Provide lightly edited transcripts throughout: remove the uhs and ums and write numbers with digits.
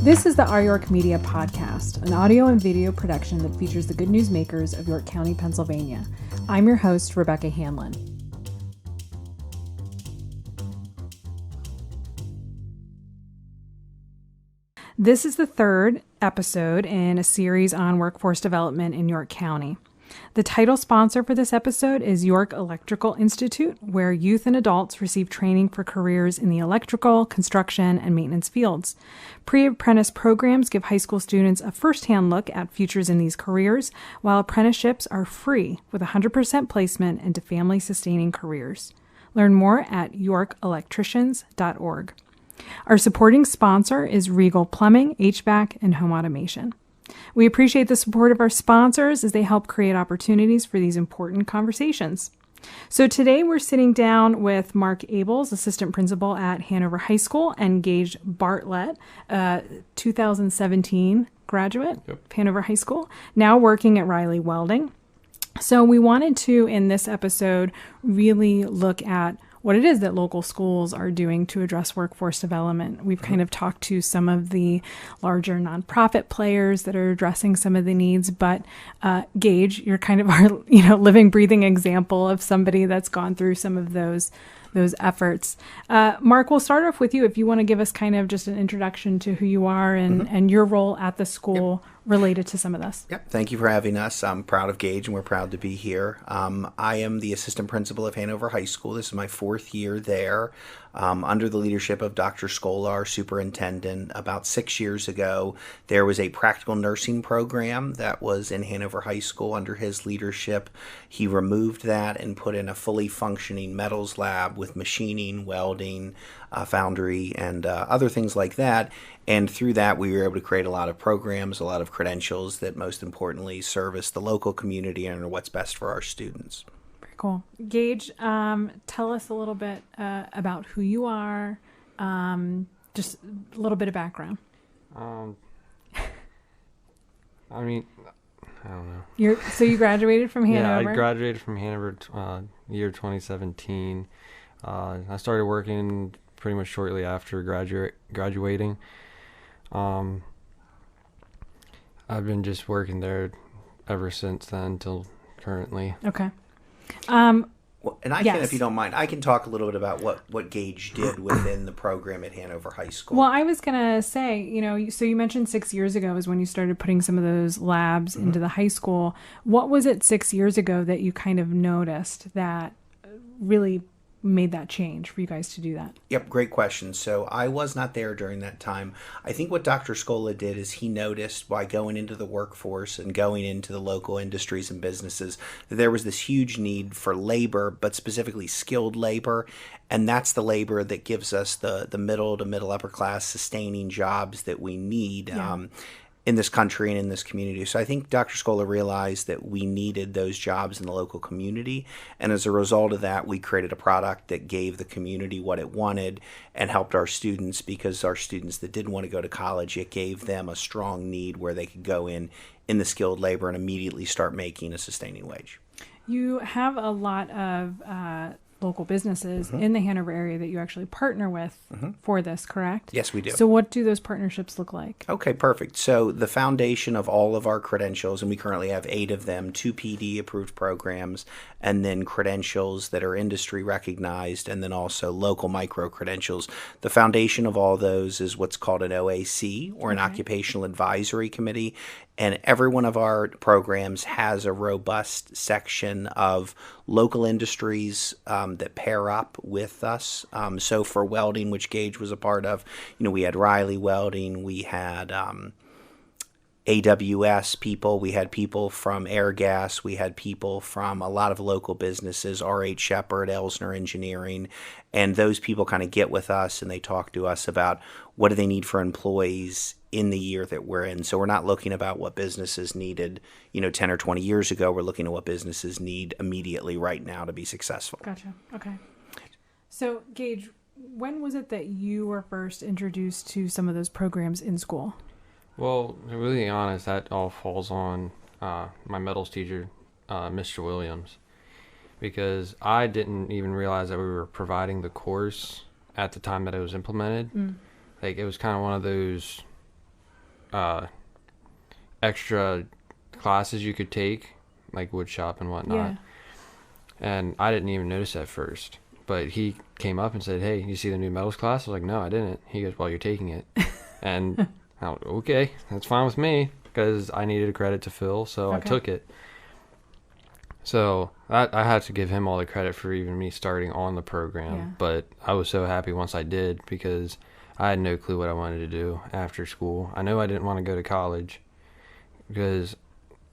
This is the Our York Media Podcast, an audio and video production that features the good news makers of York County, Pennsylvania. I'm your host, Rebecca Hanlon. This is the third episode in a series on workforce development in York County. The title sponsor for this episode is York Electrical Institute, where youth and adults receive training for careers in the electrical, construction, and maintenance fields. Pre-apprentice programs give high school students a first-hand look at futures in these careers, while apprenticeships are free with 100% placement into family-sustaining careers. Learn more at yorkelectricians.org. Our supporting sponsor is Regal Plumbing, HVAC, and Home Automation. We appreciate the support of our sponsors as they help create opportunities for these important conversations. So today we're sitting down with Marc Abels, assistant principal at Hanover High School, and Gage Bartlett, 2017 graduate of Hanover High School, now working at Riley Welding. So we wanted to, in this episode, really look at what it is that local schools are doing to address workforce development. We've kind of talked to some of the larger nonprofit players that are addressing some of the needs, but Gage, you're kind of our living, breathing example of somebody that's gone through some of those efforts. Marc, we'll start off with you if you want to give us kind of just an introduction to who you are and your role at the school related to some of this. Yep. Thank you for having us. I'm proud of Gage and we're proud to be here. I am the assistant principal of Hanover High School. This is my fourth year there. Under the leadership of Dr. Scola, our superintendent. About 6 years ago, there was a practical nursing program that was in Hanover High School under his leadership. He removed that and put in a fully functioning metals lab with machining, welding, foundry, and other things like that. And through that, we were able to create a lot of programs, a lot of credentials that most importantly service the local community and are what's best for our students. Cool. Gage, tell us a little bit about who you are, just a little bit of background. I don't know. So you graduated from Hanover? Yeah, I graduated from Hanover year 2017. I started working pretty much shortly after graduating. I've been just working there ever since then till currently. Okay. Well, and I can, if you don't mind, I can talk a little bit about what Gage did within the program at Hanover High School. Well, I was going to say, so you mentioned 6 years ago is when you started putting some of those labs into the high school. What was it 6 years ago that you kind of noticed that really made that change for you guys to do that? Yep, great question. So I was not there during that time. I think what Dr. Scola did is he noticed by going into the workforce and going into the local industries and businesses that there was this huge need for labor, but specifically skilled labor. And that's the labor that gives us the middle to middle upper class sustaining jobs that we need. Yeah. In this country and in this community. So I think Dr. Scola realized that we needed those jobs in the local community. And as a result of that, we created a product that gave the community what it wanted and helped our students, because our students that didn't want to go to college, it gave them a strong need where they could go in the skilled labor and immediately start making a sustaining wage. You have a lot of local businesses in the Hanover area that you actually partner with for this, correct? Yes, we do. So what do those partnerships look like? Okay, perfect. So the foundation of all of our credentials, and we currently have 8 of them, 2 PD-approved programs, and then credentials that are industry recognized, and then also local micro-credentials. The foundation of all those is what's called an OAC, or an Occupational Advisory Committee. And every one of our programs has a robust section of local industries that pair up with us. So for welding, which Gage was a part of, we had Riley Welding, we had AWS people, we had people from Airgas, we had people from a lot of local businesses, R.H. Shepherd, Elsner Engineering, and those people kind of get with us and they talk to us about what do they need for employees in the year that we're in. So we're not looking about what businesses needed, 10 or 20 years ago. We're looking at what businesses need immediately right now to be successful. Gotcha. Okay. So Gage, when was it that you were first introduced to some of those programs in school? Well, to be really honest, that all falls on my metals teacher, Mr. Williams, because I didn't even realize that we were providing the course at the time that it was implemented. Like, it was kind of one of those extra classes you could take, like wood shop and whatnot. Yeah. And I didn't even notice at first. But he came up and said, "Hey, you see the new metals class?" I was like, "No, I didn't." He goes, "Well, you're taking it." And I was, okay, that's fine with me, because I needed a credit to fill, so I took it. So I had to give him all the credit for even me starting on the program. Yeah. But I was so happy once I did, because I had no clue what I wanted to do after school. I knew I didn't want to go to college because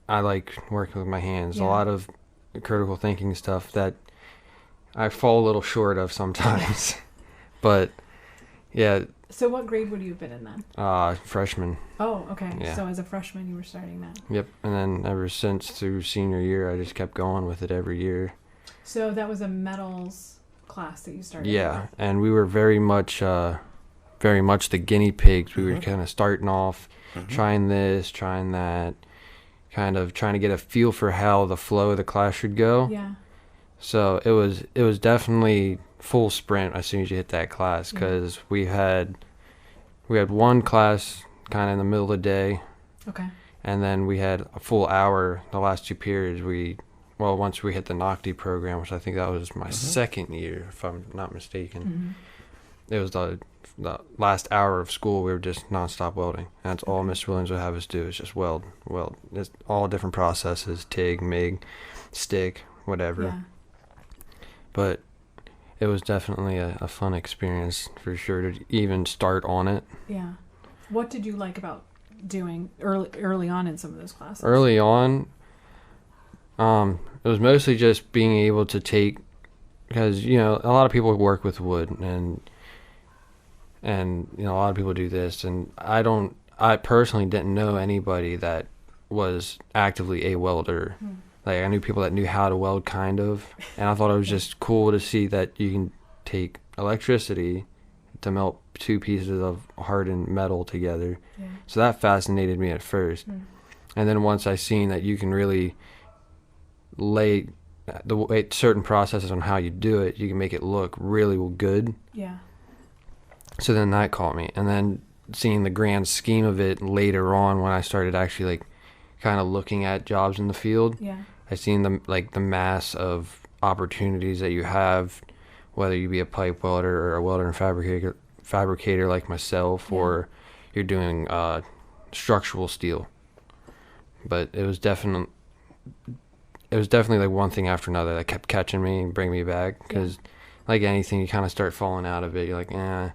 I like working with my hands. Yeah. A lot of critical thinking stuff that I fall a little short of sometimes. But yeah. So what grade would you have been in then? Freshman. Oh, okay. Yeah. So as a freshman, you were starting that. Yep. And then ever since through senior year, I just kept going with it every year. So that was a metals class that you started. Yeah. with. And we were very much the guinea pigs. We were kind of starting off, trying this, trying that, kind of trying to get a feel for how the flow of the class should go. Yeah. So it was definitely full sprint as soon as you hit that class, because we had one class kind of in the middle of the day. Okay. And then we had a full hour the last 2 periods. Once we hit the NOCTI program, which I think that was my second year, if I'm not mistaken. It was the last hour of school. We were just nonstop welding. And that's all Mr. Williams would have us do, is just weld. It's all different processes: TIG, MIG, stick, whatever. Yeah. But it was definitely a fun experience for sure to even start on it. Yeah. What did you like about doing early on in some of those classes? Early on, it was mostly just being able to take, because a lot of people work with wood, and a lot of people do this, and I personally didn't know anybody that was actively a welder. Like, I knew people that knew how to weld, kind of, and I thought it was just cool to see that you can take electricity to melt 2 pieces of hardened metal together. Yeah. So that fascinated me at first. And then once I seen that you can really lay the way certain processes on how you do it, you can make it look really good. Yeah. So then that caught me. And then seeing the grand scheme of it later on, when I started actually like kind of looking at jobs in the field, Yeah. I seen the mass of opportunities that you have, whether you be a pipe welder or a welder and fabricator like myself, or you're doing structural steel. But it was definitely like one thing after another that kept catching me and bringing me back, because like anything, you kind of start falling out of it. You're like, eh.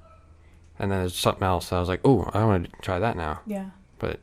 And then there's something else. I was like, oh, I want to try that now. Yeah. But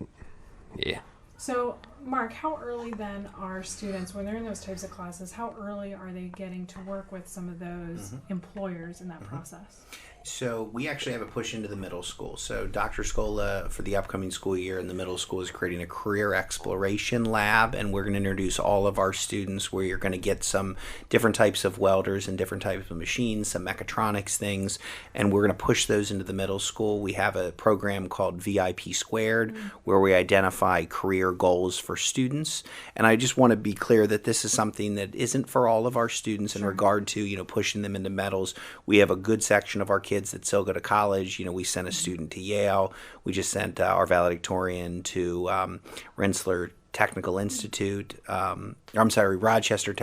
yeah. So, Mark, how early then are students, when they're in those types of classes, how early are they getting to work with some of those employers in that process? So we actually have a push into the middle school. So Dr. Scola, for the upcoming school year in the middle school, is creating a career exploration lab, and we're going to introduce all of our students where you're going to get some different types of welders and different types of machines, some mechatronics things, and we're going to push those into the middle school. We have a program called VIP Squared where we identify career goals for students, and I just want to be clear that this is something that isn't for all of our students in regard to, pushing them into metals. We have a good section of our kids that still go to college. We sent a student to Yale. We just sent our valedictorian to Rensselaer Technical Institute. Rochester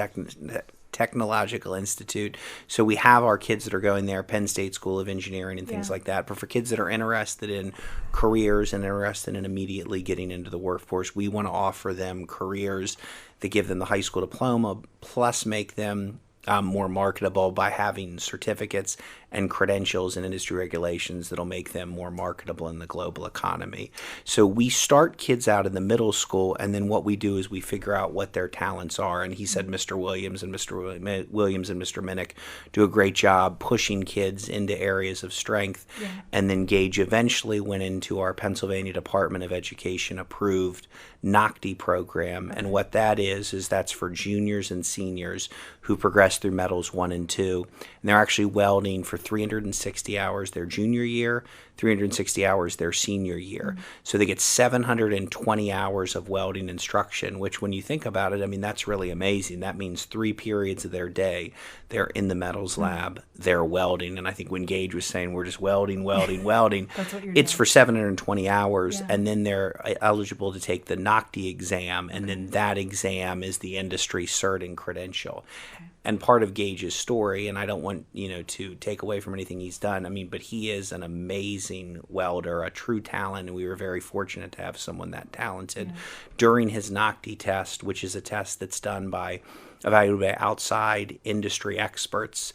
Technological Institute. So we have our kids that are going there, Penn State School of Engineering and things like that. But for kids that are interested in careers and interested in immediately getting into the workforce, we want to offer them careers that give them the high school diploma, plus make them more marketable by having certificates and credentials and industry regulations that'll make them more marketable in the global economy. So we start kids out in the middle school, and then what we do is we figure out what their talents are. And he said Mr. Williams and Mr. Minnick do a great job pushing kids into areas of strength. Yeah. And then Gage eventually went into our Pennsylvania Department of Education approved NOCTI program. And what that is that's for juniors and seniors who progress through metals 1 and 2. And they're actually welding for 360 hours their junior year, 360 hours their senior year. So they get 720 hours of welding instruction, which when you think about it, I mean, that's really amazing. That means 3 periods of their day, they're in the metals lab, they're welding. And I think when Gage was saying we're just welding, That's what you're it's doing. for 720 hours. Yeah. And then they're eligible to take the NOCTI exam. And then that exam is the industry cert and credential. Okay. And part of Gage's story, and I don't want, to take away from anything he's done, I mean, but he is an amazing welder, a true talent, and we were very fortunate to have someone that talented. During his NOCTI test, which is a test that's done by evaluated by outside industry experts,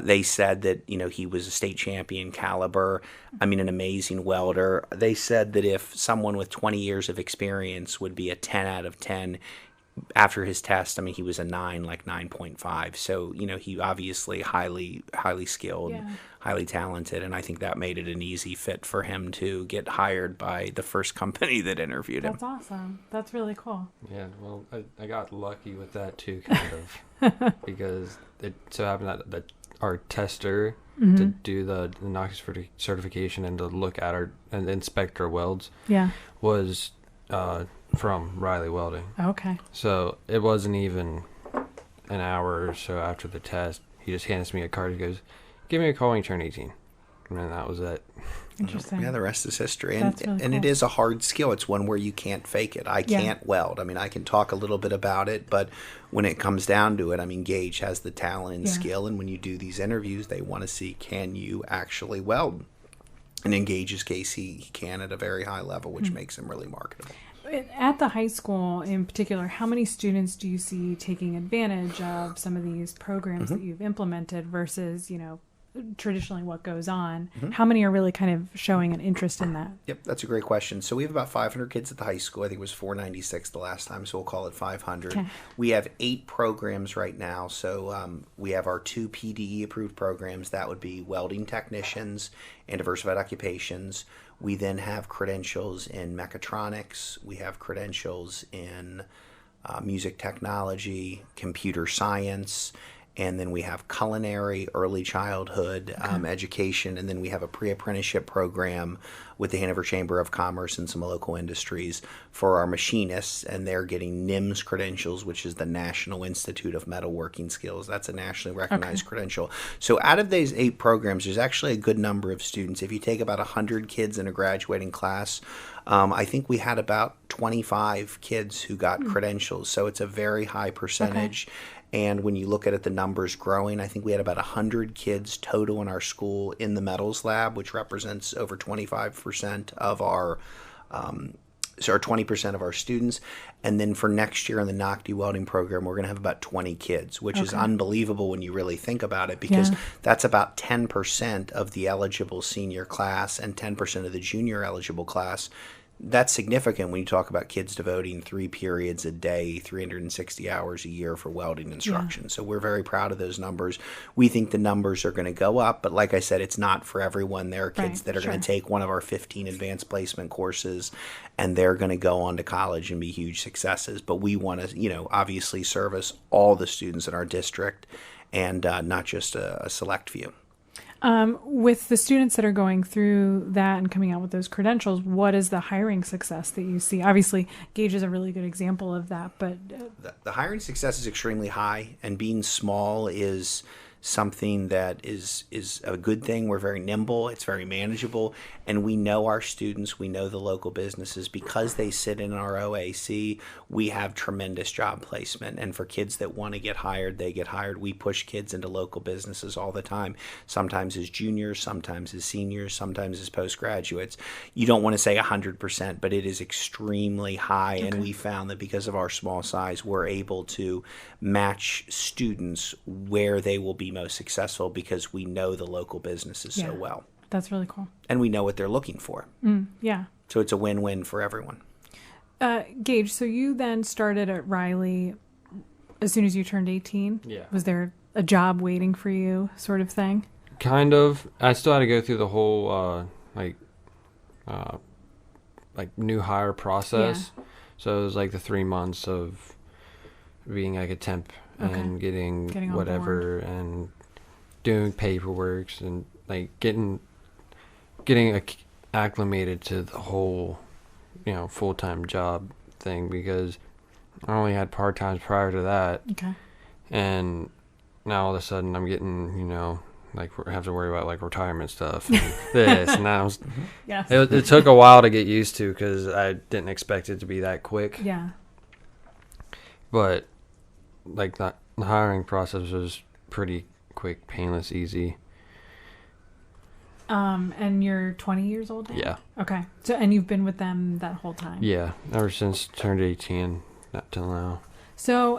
they said that, he was a state champion caliber, an amazing welder. They said that if someone with 20 years of experience would be a 10 out of 10, after his test, he was a 9, like 9.5. So, he obviously highly skilled, highly talented. And I think that made it an easy fit for him to get hired by the first company that interviewed him. That's awesome. That's really cool. Yeah, well, I got lucky with that too, kind of, because it so happened that our tester to do the NOCTI certification and to look at and inspect our welds was from Riley Welding. Okay. So it wasn't even an hour or so after the test. He just hands me a card. He goes, "Give me a call when you turn 18." And then that was it. Interesting. Yeah, the rest is history. That's And really and cool. it is a hard skill. It's one where you can't fake it. I can't weld. I can talk a little bit about it, but when it comes down to it, Gage has the talent and skill. And when you do these interviews, they want to see, can you actually weld? And in Gage's case, he can at a very high level, which makes him really marketable. At the high school in particular, how many students do you see taking advantage of some of these programs that you've implemented versus, traditionally what goes on? How many are really kind of showing an interest in that? Yep, that's a great question. So we have about 500 kids at the high school. I think it was 496 the last time, so we'll call it 500. Okay. We have 8 programs right now. So we have our 2 PDE approved programs. That would be welding technicians and diversified occupations. We then have credentials in mechatronics. We have credentials in music technology, computer science, and then we have culinary, early childhood education, and then we have a pre-apprenticeship program with the Hanover Chamber of Commerce and some local industries for our machinists, and they're getting NIMS credentials, which is the National Institute of Metalworking Skills. That's a nationally recognized credential. So out of these 8 programs, there's actually a good number of students. If you take about 100 kids in a graduating class, I think we had about 25 kids who got credentials. So it's a very high percentage. And when you look at it, the numbers growing, I think we had about 100 kids total in our school in the metals lab, which represents over 25% of our 20% of our students. And then for next year in the NOCTI welding program, we're going to have about 20 kids, which is unbelievable when you really think about it, because that's about 10% of the eligible senior class and 10% of the junior eligible class. That's significant when you talk about kids devoting 3 periods a day, 360 hours a year for welding instruction. So we're very proud of those numbers. We think the numbers are going to go up, but like I said, it's not for everyone. There are kids that are going to take one of our 15 advanced placement courses, and they're going to go on to college and be huge successes. But we want to, obviously service all the students in our district and not just a select few. With the students that are going through that and coming out with those credentials, what is the hiring success that you see? Obviously, Gage is a really good example of that, but the hiring success is extremely high, and being small is something that is a good thing. We're very nimble, it's very manageable, and we know our students, we know the local businesses. Because they sit in our OAC, we have tremendous job placement, and for kids that want to get hired, they get hired. We push kids into local businesses all the time, sometimes as juniors, sometimes as seniors, sometimes as postgraduates. You don't want to say 100%, but it is extremely high, and we found that because of our small size, we're able to match students where they will be most successful, because we know the local businesses so well. That's really cool. And we know what they're looking for. Yeah. So it's a win-win for everyone. Gage, so you then started at Riley as soon as you turned 18? Yeah. Was there a job waiting for you, sort of thing? Kind of. I still had to go through the whole new hire process. So it was like the 3 months of being like a temp and getting on whatever board. and doing paperwork and like getting acclimated to the whole, full-time job thing, because I only had part-times prior to that. Okay. And now all of a sudden I'm getting, like I have to worry about like retirement stuff and this. And now Yes. it took a while to get used to because I didn't expect it to be that quick. Yeah. But like the hiring process was pretty quick, painless, easy. And you're 20 years old now? Yeah. Okay. So, and you've been with them that whole time? Yeah, ever since turned 18, up till now. So,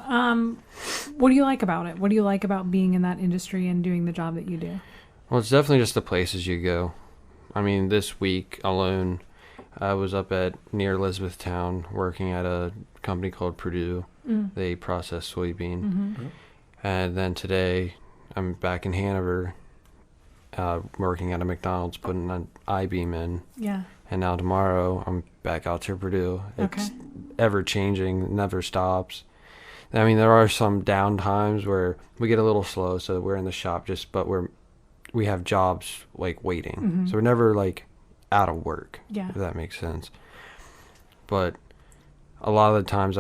what do you like about it? What do you like about being in that industry and doing the job that you do? Well, it's definitely just the places you go. I mean, this week alone, I was up near Elizabethtown working at a company called Purdue. They process soybean. Mm-hmm. And then today, I'm back in Hanover, working at a McDonald's, putting an I-beam in. Yeah. And now tomorrow, I'm back out to Purdue. It's ever-changing, never stops. I mean, there are some down times where we get a little slow, so we're in the shop but we have jobs, like, waiting. Mm-hmm. So we're never, like, out of work, Yeah. if that makes sense. But a lot of the times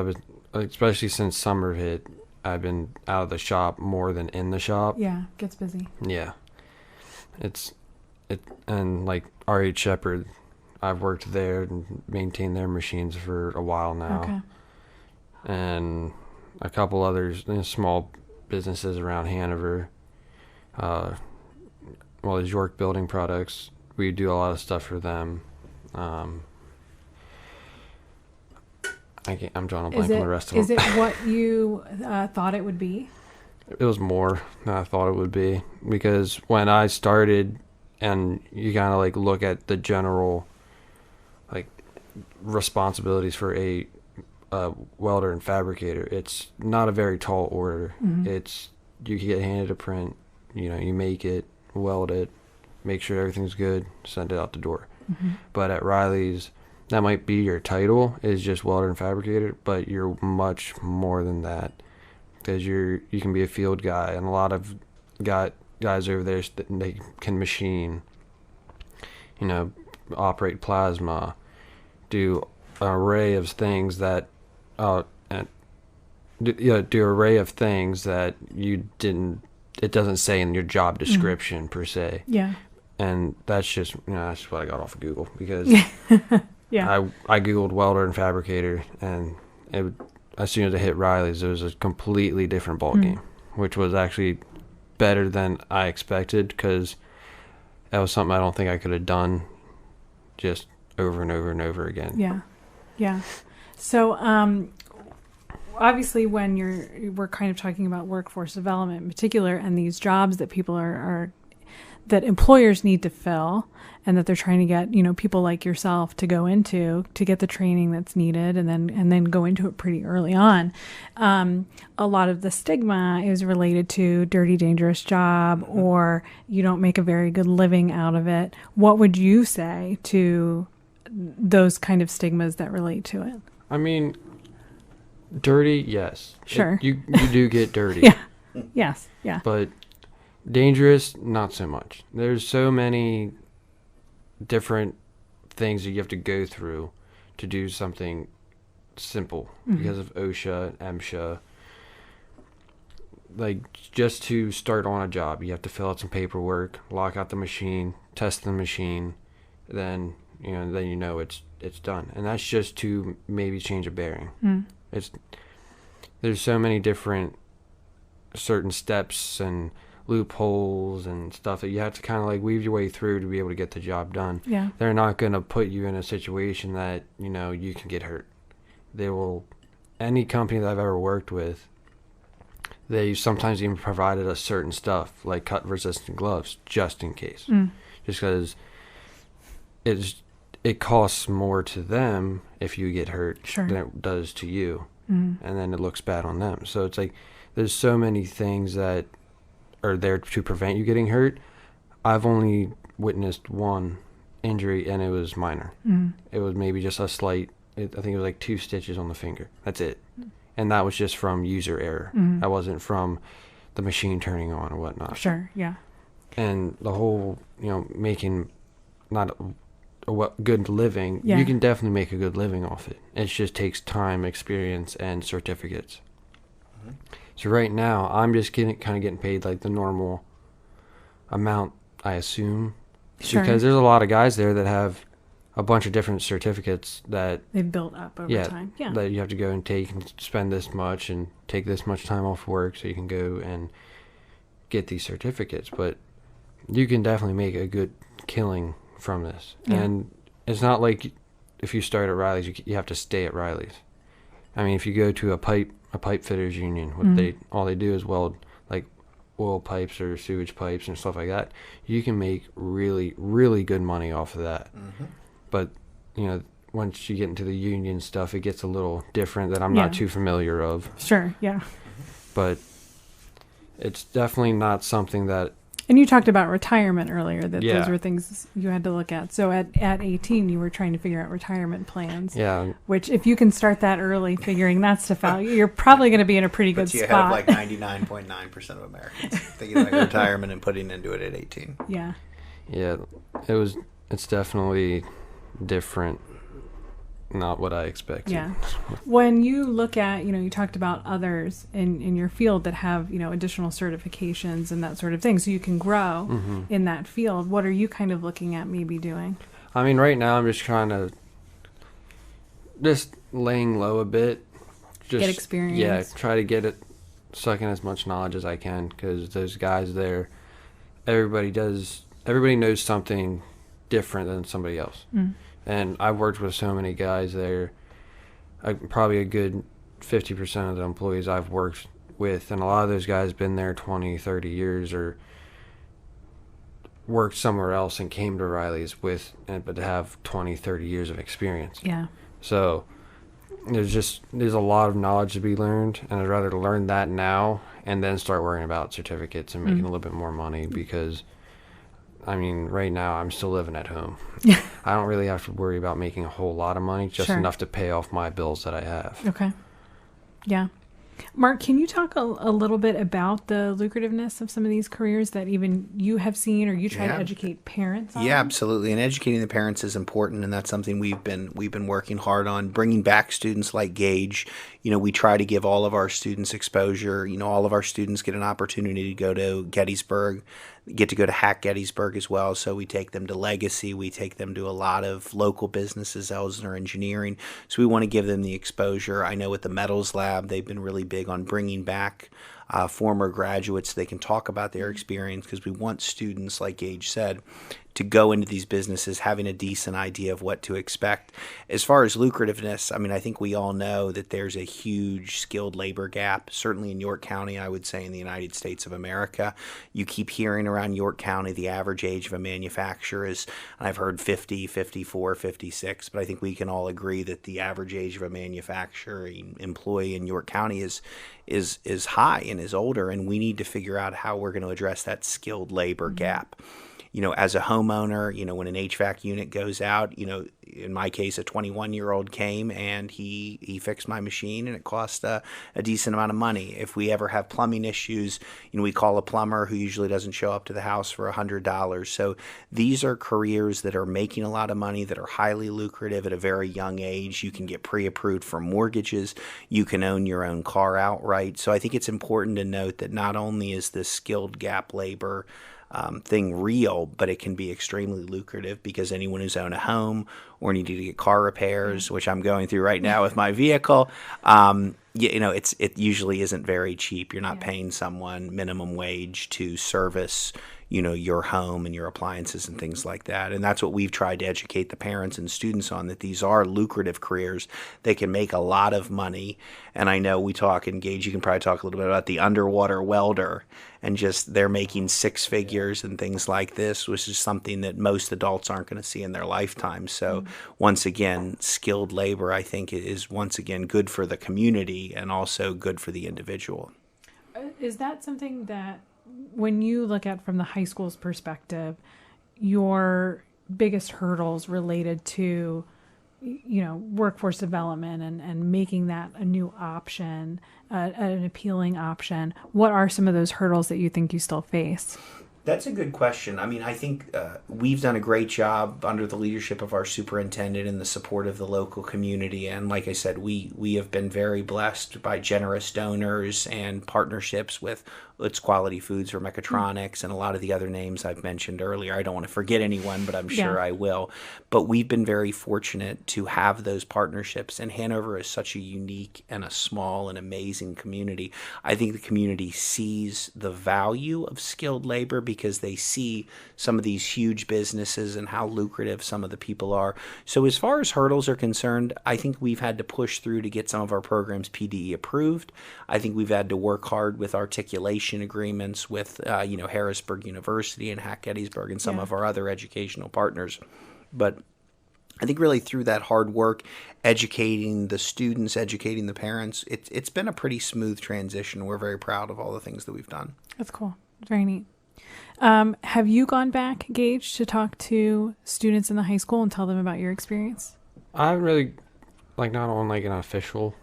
especially since summer hit, I've been out of the shop more than in the shop. Yeah, gets busy. Yeah. And like R.H. Shepherd, I've worked there and maintained their machines for a while now. Okay. And a couple others, small businesses around Hanover. There's York Building Products. We do a lot of stuff for them. I'm drawing a blank on the rest of them. Is it what you thought it would be? It was more than I thought it would be, because when I started, and you kind of like look at the general like responsibilities for a welder and fabricator, it's not a very tall order. Mm-hmm. It's you get handed a print, you make it, weld it, make sure everything's good, send it out the door. Mm-hmm. But at Riley's, that might be your title, is just welder and fabricator, but you're much more than that, because you can be a field guy, and a lot of guys over there, they can machine, operate plasma, do an array of things that it doesn't say in your job description per se. Yeah. And that's just that's what I got off of Google, because Yeah. I Googled welder and fabricator, and as soon as I hit Riley's, it was a completely different ballgame, which was actually better than I expected, because that was something I don't think I could have done just over and over and over again. Yeah. Yeah. So, obviously when we're kind of talking about workforce development in particular, and these jobs that people that employers need to fill, and that they're trying to get, people like yourself to go into, to get the training that's needed, and then go into it pretty early on. A lot of the stigma is related to dirty, dangerous job, or you don't make a very good living out of it. What would you say to those kind of stigmas that relate to it? I mean, dirty, yes. Sure. You do get dirty. Yeah. Yes. Yeah. But dangerous, not so much. There's so many different things that you have to go through to do something simple, because of OSHA and MSHA. Like, just to start on a job, you have to fill out some paperwork, lock out the machine, test the machine, then it's done. And that's just to maybe change a bearing. There's so many different certain steps and loopholes and stuff that you have to kind of like weave your way through to be able to get the job done. Yeah. They're not going to put you in a situation that, you can get hurt. Any company that I've ever worked with, they sometimes even provided us certain stuff, like cut-resistant gloves, just in case. Just because it costs more to them if you get hurt than it does to you. And then it looks bad on them. So it's like there's so many things that are there to prevent you getting hurt. I've only witnessed one injury, and it was minor. It was maybe just a slight, I think it was like 2 stitches on the finger. That's it. And that was just from user error. That wasn't from the machine turning on or whatnot. Sure. Yeah. and the whole, making not a good living, Yeah. you can definitely make a good living off it. It just takes time, experience, and certificates. Mm-hmm. So right now, I'm just kind of getting paid like the normal amount, I assume. Sure. Because there's a lot of guys there that have a bunch of different certificates that they've built up over time. Yeah. That you have to go and take and spend this much and take this much time off work so you can go and get these certificates. But you can definitely make a good killing from this. Yeah. And it's not like if you start at Riley's, you have to stay at Riley's. I mean, if you go to a pipe fitters union, all they do is weld like oil pipes or sewage pipes and stuff like that. You can make really, really good money off of that. Mm-hmm. But, once you get into the union stuff, it gets a little different that I'm not too familiar of. Sure, yeah. But it's definitely not something that... And you talked about retirement earlier, that Yeah. those were things you had to look at. So at 18, you were trying to figure out retirement plans. Yeah. Which, if you can start that early, figuring that stuff out, you're probably going to be in a pretty good spot. Puts you ahead of like 99.9% of Americans thinking about retirement and putting into it at 18. Yeah. Yeah, it's definitely different. Not what I expected. Yeah. When you look at, you talked about others in your field that have, additional certifications and that sort of thing, so you can grow in that field. What are you kind of looking at maybe doing? I mean, right now I'm just trying to laying low a bit. Just get experience. Yeah, try to get it, suck in as much knowledge as I can, because those guys there, everybody knows something different than somebody else. And I've worked with so many guys there. Probably a good 50% of the employees I've worked with, and a lot of those guys been there 20, 30 years or worked somewhere else and came to Riley's but to have 20, 30 years of experience. Yeah. So there's a lot of knowledge to be learned, and I'd rather learn that now and then start worrying about certificates and making a little bit more money, because I mean, right now I'm still living at home. I don't really have to worry about making a whole lot of money, just enough to pay off my bills that I have. Okay. Yeah. Marc, can you talk a little bit about the lucrativeness of some of these careers that even you have seen, or you try to educate parents on? Yeah, absolutely. And educating the parents is important, and that's something we've been working hard on. Bringing back students like Gage. We try to give all of our students exposure. All of our students get an opportunity to go to Gettysburg, get to go to Hack Gettysburg as well. So we take them to Legacy. We take them to a lot of local businesses, Elsner Engineering. So we want to give them the exposure. I know with the Metals Lab, they've been really big on bringing back former graduates so they can talk about their experience, because we want students, like Gage said, to go into these businesses having a decent idea of what to expect. As far as lucrativeness, I mean, I think we all know that there's a huge skilled labor gap, certainly in York County, I would say in the United States of America. You keep hearing around York County the average age of a manufacturer is, I've heard 50, 54, 56, but I think we can all agree that the average age of a manufacturing employee in York County is high and is older, and we need to figure out how we're going to address that skilled labor gap. As a homeowner, when an HVAC unit goes out, in my case, a 21-year-old came and he fixed my machine, and it cost a decent amount of money. If we ever have plumbing issues, we call a plumber who usually doesn't show up to the house for $100. So these are careers that are making a lot of money, that are highly lucrative at a very young age. You can get pre-approved for mortgages. You can own your own car outright. So I think it's important to note that not only is this skilled gap labor thing real, but it can be extremely lucrative, because anyone who's owned a home or needed to get car repairs, which I'm going through right now with my vehicle, it usually isn't very cheap. You're not paying someone minimum wage to service your home and your appliances and things like that. And that's what we've tried to educate the parents and students on, that these are lucrative careers. They can make a lot of money. And I know we talk, and Gage, you can probably talk a little bit about the underwater welder, and just they're making six figures and things like this, which is something that most adults aren't going to see in their lifetime. So once again, skilled labor, I think, is once again good for the community and also good for the individual. Is that something that, when you look at from the high school's perspective, your biggest hurdles related to, workforce development and making that a new option, an appealing option, what are some of those hurdles that you think you still face? That's a good question. I mean, I think we've done a great job under the leadership of our superintendent and the support of the local community. And like I said, we have been very blessed by generous donors and partnerships with It's Quality Foods or Mechatronics and a lot of the other names I've mentioned earlier. I don't want to forget anyone, but I'm sure I will. But we've been very fortunate to have those partnerships. And Hanover is such a unique and a small and amazing community. I think the community sees the value of skilled labor because they see some of these huge businesses and how lucrative some of the people are. So as far as hurdles are concerned, I think we've had to push through to get some of our programs PDE approved. I think we've had to work hard with articulation agreements with, Harrisburg University and Hack-Gettysburg and some of our other educational partners. But I think really through that hard work, educating the students, educating the parents, it's been a pretty smooth transition. We're very proud of all the things that we've done. That's cool. Very neat. Have you gone back, Gage, to talk to students in the high school and tell them about your experience? I haven't really, not on an official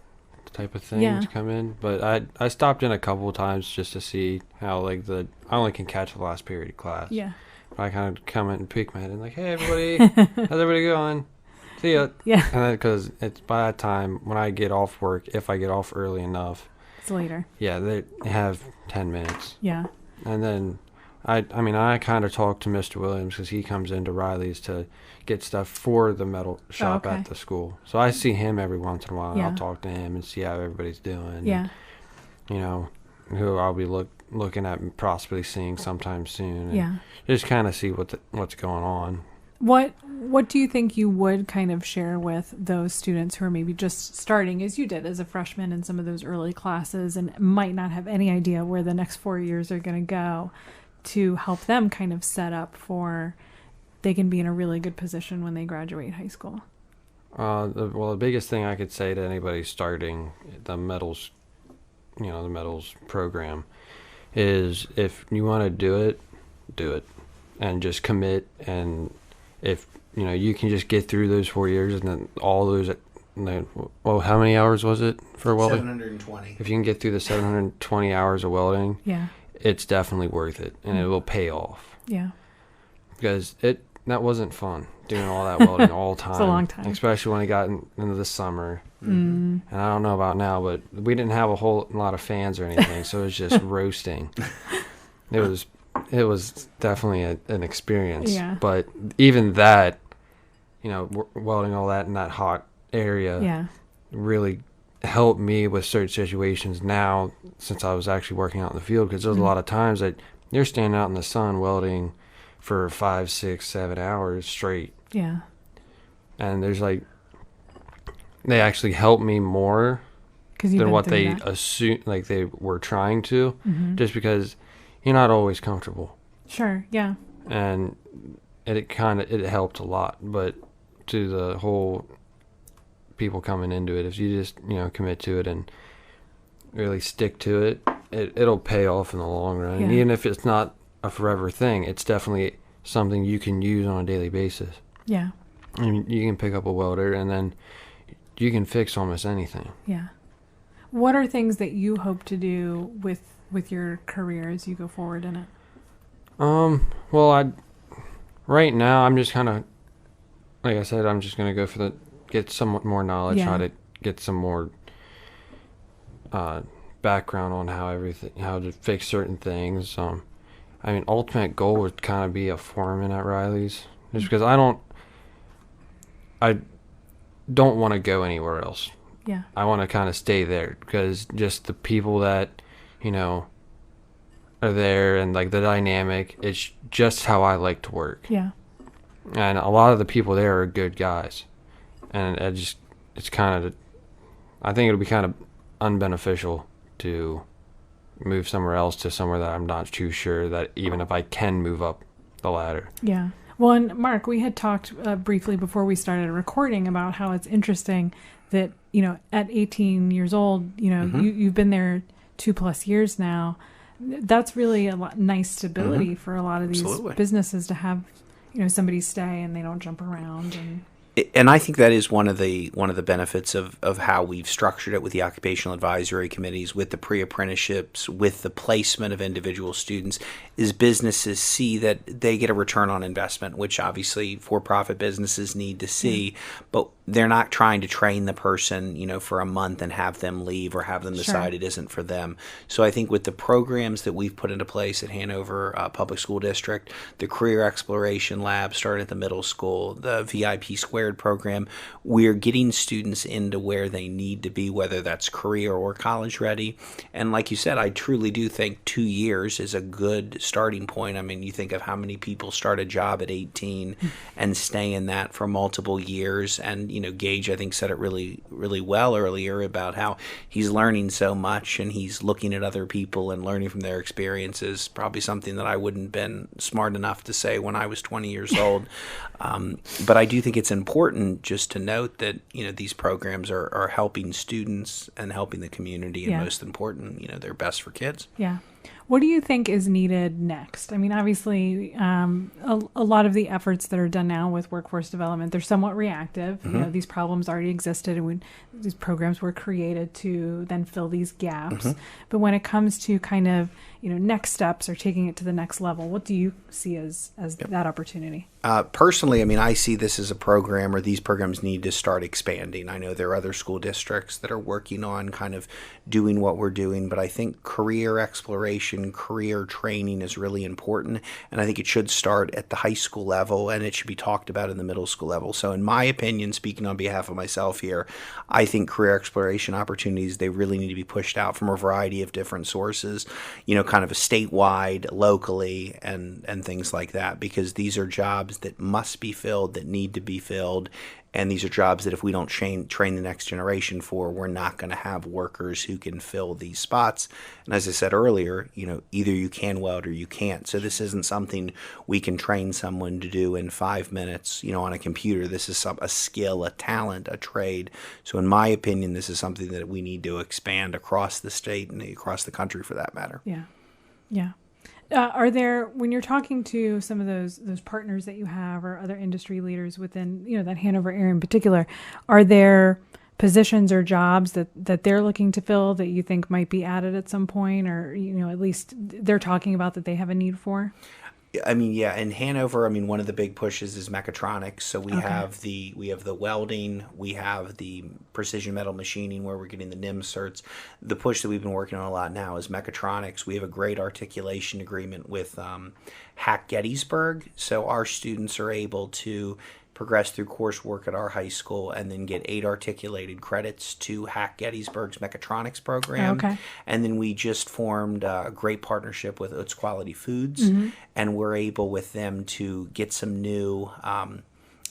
type of thing to come in, but I stopped in a couple of times just to see how I only can catch the last period of class. Yeah. But I kind of come in and peek my head and hey everybody, how's everybody going? See ya. Yeah. And then because it's by that time when I get off work, if I get off early enough. It's later. Yeah, they have 10 minutes. Yeah. And then I kind of talk to Mr. Williams because he comes into Riley's to get stuff for the metal shop at the school. So I see him every once in a while, and I'll talk to him and see how everybody's doing. Yeah. And, who I'll be looking at and possibly seeing sometime soon. And just kind of see what's going on. What do you think you would kind of share with those students who are maybe just starting as you did as a freshman in some of those early classes and might not have any idea where the next 4 years are going to go, to help them kind of set up for they can be in a really good position when they graduate high school? The biggest thing I could say to anybody starting the metals program is if you want to do it and just commit. And if you can just get through those 4 years and then all those, how many hours was it for welding? 720. If you can get through the 720 hours of welding, it's definitely worth it, and it will pay off. Yeah. Because that wasn't fun doing all that welding all the time. It's a long time, especially when it got into the summer. And I don't know about now, but we didn't have a whole lot of fans or anything, so it was just roasting. It was definitely an experience. Yeah. But even that, welding all that in that hot area really helped me with certain situations now, since I was actually working out in the field, because there's a lot of times that you're standing out in the sun welding for 5, 6, 7 hours straight. Yeah. And there's they actually help me more than what they assume, they were trying to, just because you're not always comfortable. Sure. Yeah. And it helped a lot. But to the whole people coming into it, if you just commit to it and really stick to it, it'll pay off in the long run. And even if it's not a forever thing, it's definitely something you can use on a daily basis. Yeah. I mean, you can pick up a welder and then you can fix almost anything. Yeah. What are things that you hope to do with your career as you go forward in it? Well, right now I'm just kind of, like I said, I'm just going to go get somewhat more knowledge, try to get some more background on how to fix certain things. Ultimate goal would kind of be a foreman at Riley's, just because I don't want to go anywhere else. Yeah. I want to kind of stay there, because just the people that, are there and the dynamic, it's just how I like to work. Yeah. And a lot of the people there are good guys. And it's kind of, I think it'll be kind of unbeneficial to move somewhere else to somewhere that I'm not too sure that even if I can move up the ladder. Yeah. Well, and Mark, we had talked briefly before we started recording about how it's interesting that, at 18 years old, you've been there 2+ years now. That's really a nice stability for a lot of these businesses to have, somebody stay and they don't jump around. And And I think that is one of the benefits of how we've structured it with the occupational advisory committees, with the pre-apprenticeships, with the placement of individual students, is businesses see that they get a return on investment, which obviously for-profit businesses need to see, but they're not trying to train the person, for a month and have them leave or have them decide it isn't for them. So I think with the programs that we've put into place at Hanover Public School District, the Career Exploration Lab started at the middle school, the VIP Squared program, we're getting students into where they need to be, whether that's career or college ready. And like you said, I truly do think 2 years is a good starting point. I mean, you think of how many people start a job at 18 and stay in that for multiple years. And, Gage, I think, said it really, really well earlier about how he's learning so much and he's looking at other people and learning from their experiences, probably something that I wouldn't have been smart enough to say when I was 20 years old. But I do think it's important just to note that, these programs are helping students and helping the community. And most important, they're best for kids. Yeah. What do you think is needed next? I mean, obviously, a lot of the efforts that are done now with workforce development, they're somewhat reactive. Mm-hmm. These problems already existed, and these programs were created to then fill these gaps. Mm-hmm. But when it comes to kind of, next steps or taking it to the next level, what do you see as that opportunity? Personally, I mean, I see this as a program, or these programs need to start expanding. I know there are other school districts that are working on kind of doing what we're doing, but I think career exploration, career training is really important, and I think it should start at the high school level, and it should be talked about in the middle school level. So in my opinion, speaking on behalf of myself here, I think career exploration opportunities, they really need to be pushed out from a variety of different sources, kind of a statewide, locally, and things like that, because these are jobs that must be filled, that need to be filled, and these are jobs that if we don't train the next generation for, we're not going to have workers who can fill these spots. And as I said earlier, either you can weld or you can't. So this isn't something we can train someone to do in 5 minutes, on a computer. This is a skill, a talent, a trade. So in my opinion, this is something that we need to expand across the state and across the country for that matter. Yeah. Yeah. Are there, when you're talking to some of those partners that you have or other industry leaders within, that Hanover area in particular, are there positions or jobs that they're looking to fill that you think might be added at some point, or, at least they're talking about that they have a need for? I mean, yeah, in Hanover, one of the big pushes is mechatronics. So we have the welding, we have the precision metal machining where we're getting the NIM certs. The push that we've been working on a lot now is mechatronics. We have a great articulation agreement with Hack Gettysburg, so our students are able to progress through coursework at our high school and then get 8 articulated credits to Hack Gettysburg's mechatronics program. Okay. And then we just formed a great partnership with Utz Quality Foods, and we're able with them to get some new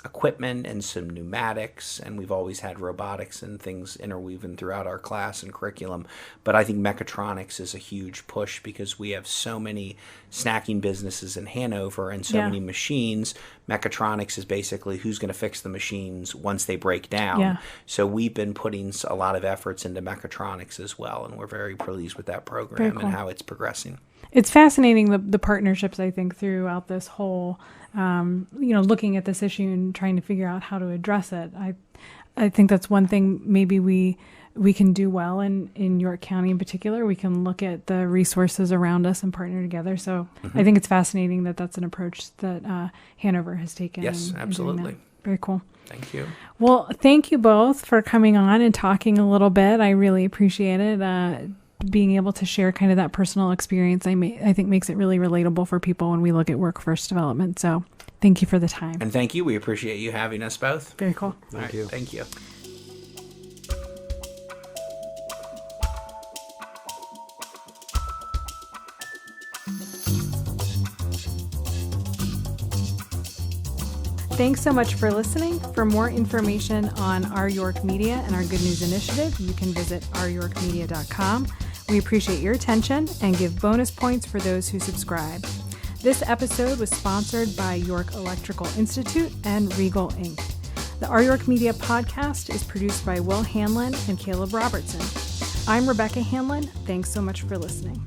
equipment and some pneumatics, and we've always had robotics and things interweaving throughout our class and curriculum. But I think mechatronics is a huge push because we have so many snacking businesses in Hanover and so many machines. Mechatronics is basically who's going to fix the machines once they break down. Yeah. So we've been putting a lot of efforts into mechatronics as well, and we're very pleased with that program and how it's progressing. It's fascinating, the partnerships, I think, throughout this whole, looking at this issue and trying to figure out how to address it. I think that's one thing maybe we can do well in York County in particular. We can look at the resources around us and partner together. So I think it's fascinating that that's an approach that Hanover has taken. Yes, absolutely. Very cool. Thank you. Well, thank you both for coming on and talking a little bit. I really appreciate it. Being able to share kind of that personal experience, I think makes it really relatable for people when we look at workforce development. So thank you for the time. And thank you. We appreciate you having us both. Very cool. Thank you. Thank you. Thanks so much for listening. For more information on Our York Media and our Good News Initiative, you can visit ouryorkmedia.com. We appreciate your attention and give bonus points for those who subscribe. This episode was sponsored by York Electrical Institute and Regal Inc. The Our York Media podcast is produced by Will Hanlon and Caleb Robertson. I'm Rebecca Hanlon. Thanks so much for listening.